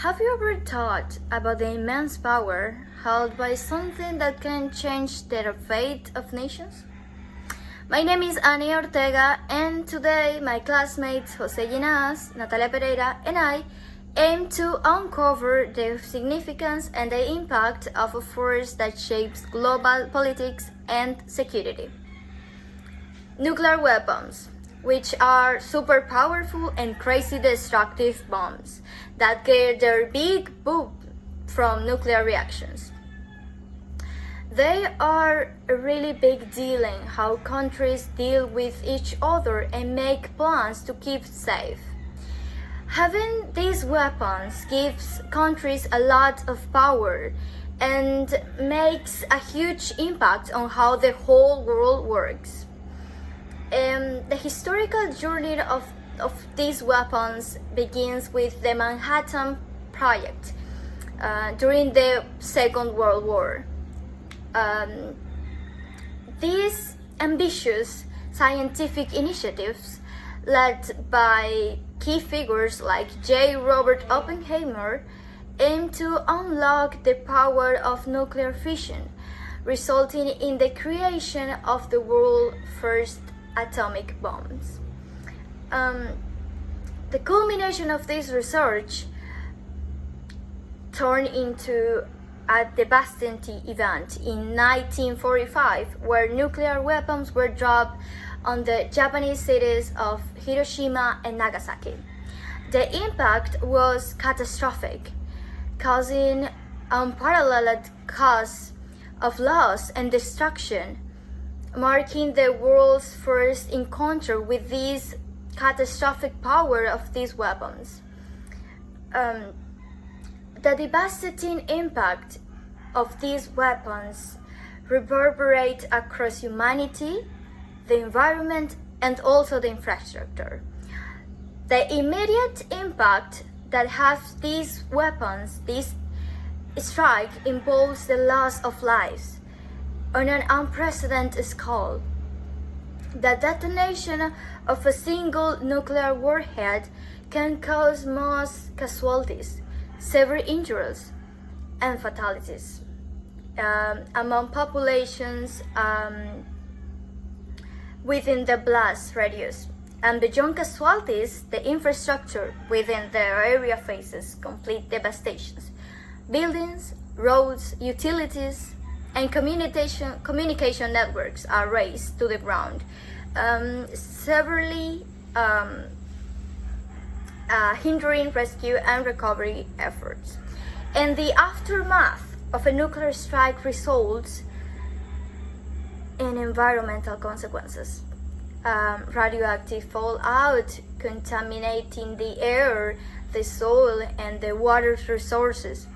Have you ever thought about the immense power held by something that can change the fate of nations? My name is Annie Ortega, and today my classmates Jose Ginás, Natalia Pereira, and I aim to uncover the significance and the impact of a force that shapes global politics and security. Nuclear weapons, which are super powerful and crazy destructive bombs that get their big boom from nuclear reactions. They are a really big deal in how countries deal with each other and make plans to keep safe. Having these weapons gives countries a lot of power and makes a huge impact on how the whole world works. The historical journey of these weapons begins with the Manhattan Project during the Second World War. These ambitious scientific initiatives, led by key figures like J. Robert Oppenheimer, aim to unlock the power of nuclear fission, resulting in the creation of the world's first atomic bombs. The culmination of this research turned into a devastating event in 1945, where nuclear weapons were dropped on the Japanese cities of Hiroshima and Nagasaki. The impact was catastrophic, causing unparalleled cause of loss and destruction, marking the world's first encounter with this catastrophic power of these weapons. The devastating impact of these weapons reverberate across humanity, the environment, and also the infrastructure. The immediate impact that have these weapons, this strike, involves the loss of lives on an unprecedented scale. The detonation of a single nuclear warhead can cause mass casualties, severe injuries, and fatalities among populations within the blast radius. And beyond casualties, the infrastructure within the area faces complete devastations. Buildings, roads, utilities, and communication networks are razed to the ground, severely hindering rescue and recovery efforts. And the aftermath of a nuclear strike results in environmental consequences. Radioactive fallout contaminating the air, the soil, and the water resources,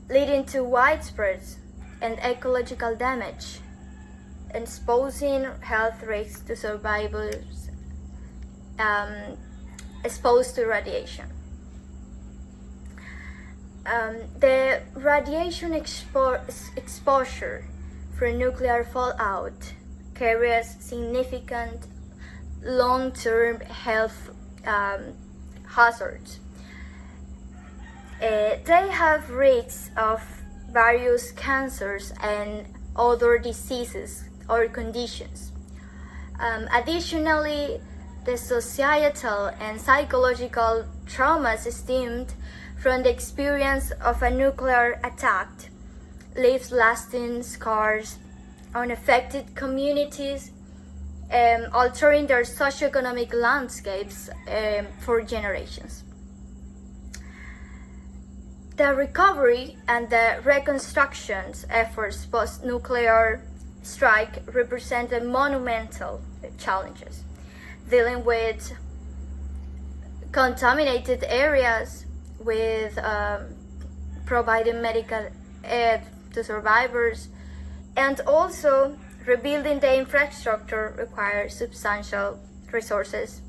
leading to widespread and ecological damage, exposing health risks to survivors exposed to radiation. The radiation exposure from nuclear fallout carries significant long-term health hazards. They have risks of various cancers and other diseases or conditions. Additionally, the societal and psychological traumas stemmed from the experience of a nuclear attack leaves lasting scars on affected communities, altering their socioeconomic landscapes for generations. The recovery and the reconstruction efforts post-nuclear strike represent a monumental challenges, dealing with contaminated areas, with providing medical aid to survivors, and also rebuilding the infrastructure requires substantial resources,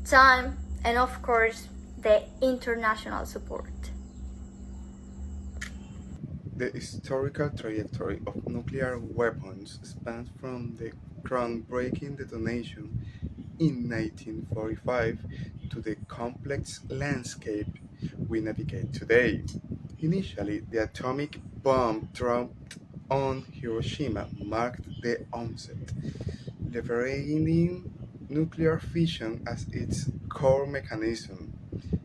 time, and of course the international support. The historical trajectory of nuclear weapons spans from the groundbreaking detonation in 1945 to the complex landscape we navigate today. Initially, the atomic bomb dropped on Hiroshima marked the onset, leveraging nuclear fission as its core mechanism.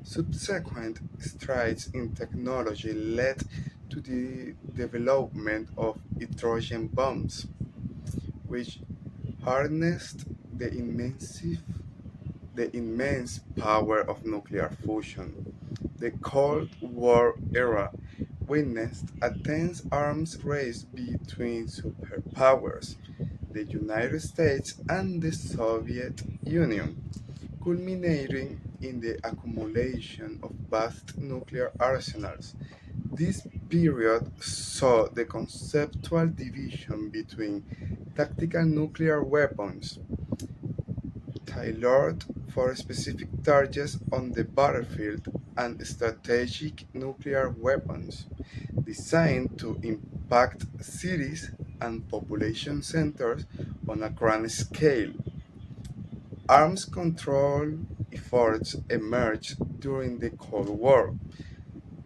Subsequent strides in technology led to the development of hydrogen bombs, which harnessed the immense power of nuclear fusion. The Cold War era witnessed a tense arms race between superpowers, the United States and the Soviet Union, culminating in the accumulation of vast nuclear arsenals. This period saw the conceptual division between tactical nuclear weapons, tailored for specific targets on the battlefield, and strategic nuclear weapons, designed to impact cities and population centers on a grand scale. Arms control efforts emerged during the Cold War,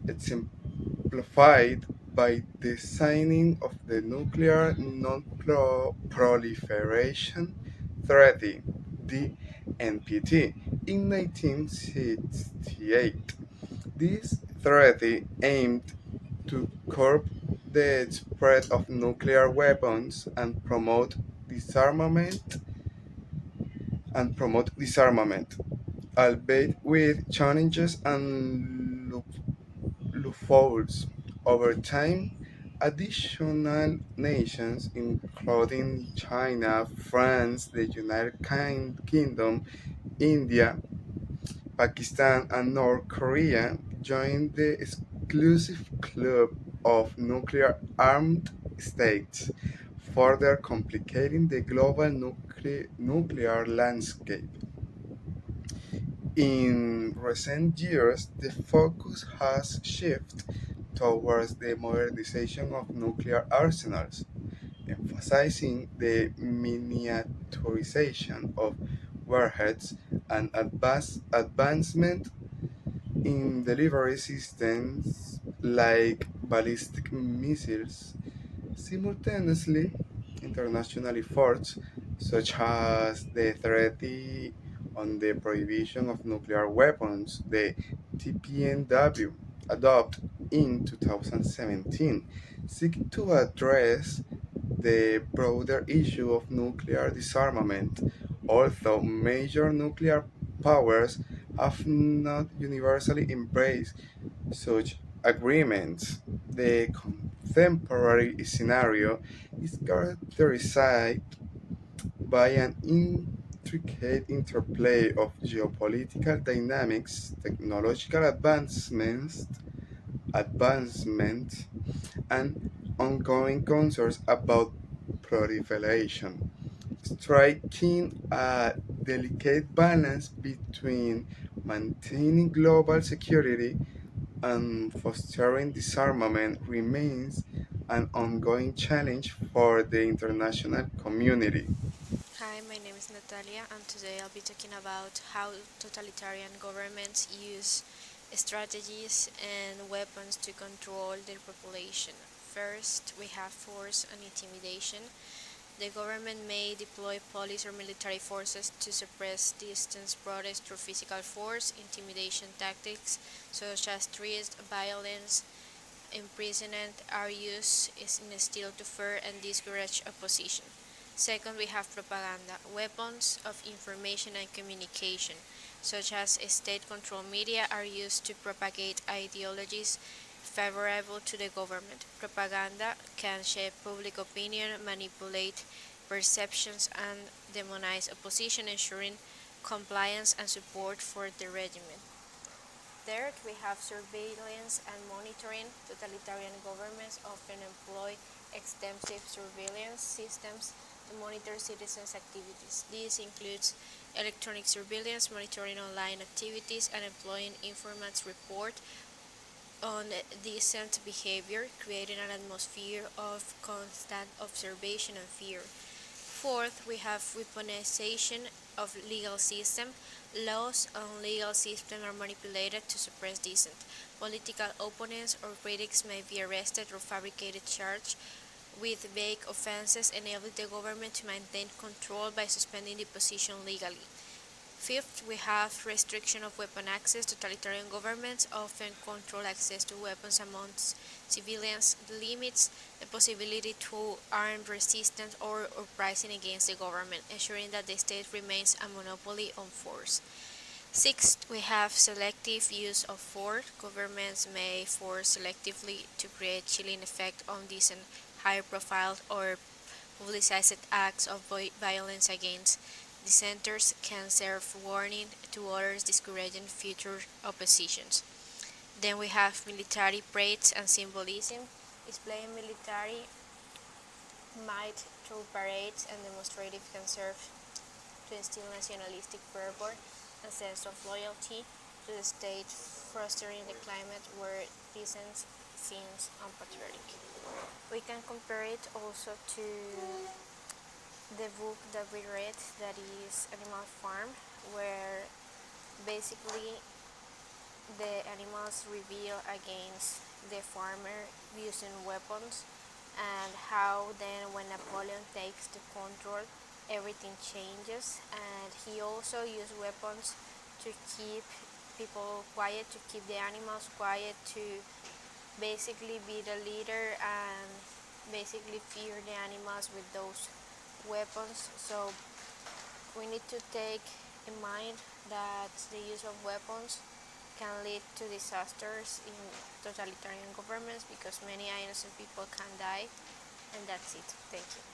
exemplified by the signing of the Nuclear Non-Proliferation Treaty (the NPT) in 1968. This treaty aimed to curb the spread of nuclear weapons and promote disarmament, albeit with challenges and loopholes. Over time, additional nations, including China, France, the United Kingdom, India, Pakistan, and North Korea, joined the exclusive club of nuclear armed states, further complicating the global nuclear landscape. In recent years, the focus has shifted towards the modernization of nuclear arsenals, emphasizing the miniaturization of warheads and advancement in delivery systems like ballistic missiles. Simultaneously, international efforts such as the Treaty on the Prohibition of Nuclear Weapons, the TPNW, adopted in 2017, seek to address the broader issue of nuclear disarmament, although major nuclear powers have not universally embraced such agreements. The contemporary scenario is characterized by an intricate interplay of geopolitical dynamics, technological advancement, and ongoing concerns about proliferation, striking a delicate balance between maintaining global security and fostering disarmament remains an ongoing challenge for the international community. Hi, my name is Natalia, and today I'll be talking about how totalitarian governments use strategies and weapons to control their population. First, we have force and intimidation. The government may deploy police or military forces to suppress distant protests through physical force, intimidation tactics such as threats, violence, imprisonment are used in steel to fear and discourage opposition. Second, we have propaganda, weapons of information and communication, such as state-controlled media, are used to propagate ideologies favorable to the government. Propaganda can shape public opinion, manipulate perceptions, and demonize opposition, ensuring compliance and support for the regime. Third, we have surveillance and monitoring. Totalitarian governments often employ extensive surveillance systems to monitor citizens' activities. This includes electronic surveillance, monitoring online activities, and employing informants report on decent behavior, creating an atmosphere of constant observation and fear. Fourth, we have weaponization of legal system. Laws on legal system are manipulated to suppress dissent. Political opponents or critics may be arrested or fabricated charged with vague offenses, enabling the government to maintain control by suspending the position legally. Fifth, we have restriction of weapon access. Totalitarian governments often control access to weapons amongst civilians, limits the possibility to armed resistance or uprising against the government, ensuring that the state remains a monopoly on force. Sixth, we have selective use of force. Governments may force selectively to create chilling effect on decent, high-profile or publicized acts of violence against dissenters can serve warning to others, discouraging future oppositions. Then we have military parades and symbolism. Displaying military might through parades and demonstrative can serve to instill nationalistic fervor and sense of loyalty to the state, fostering the climate where dissent seems unpatriotic. We can compare it also to the book that we read, that is Animal Farm, where basically the animals rebel against the farmer using weapons, and how then when Napoleon takes the control everything changes, and he also used weapons to keep people quiet, to keep the animals quiet, to basically be the leader and basically fear the animals with those weapons. So we need to take in mind that the use of weapons can lead to disasters in totalitarian governments because many innocent people can die. And that's it. Thank you.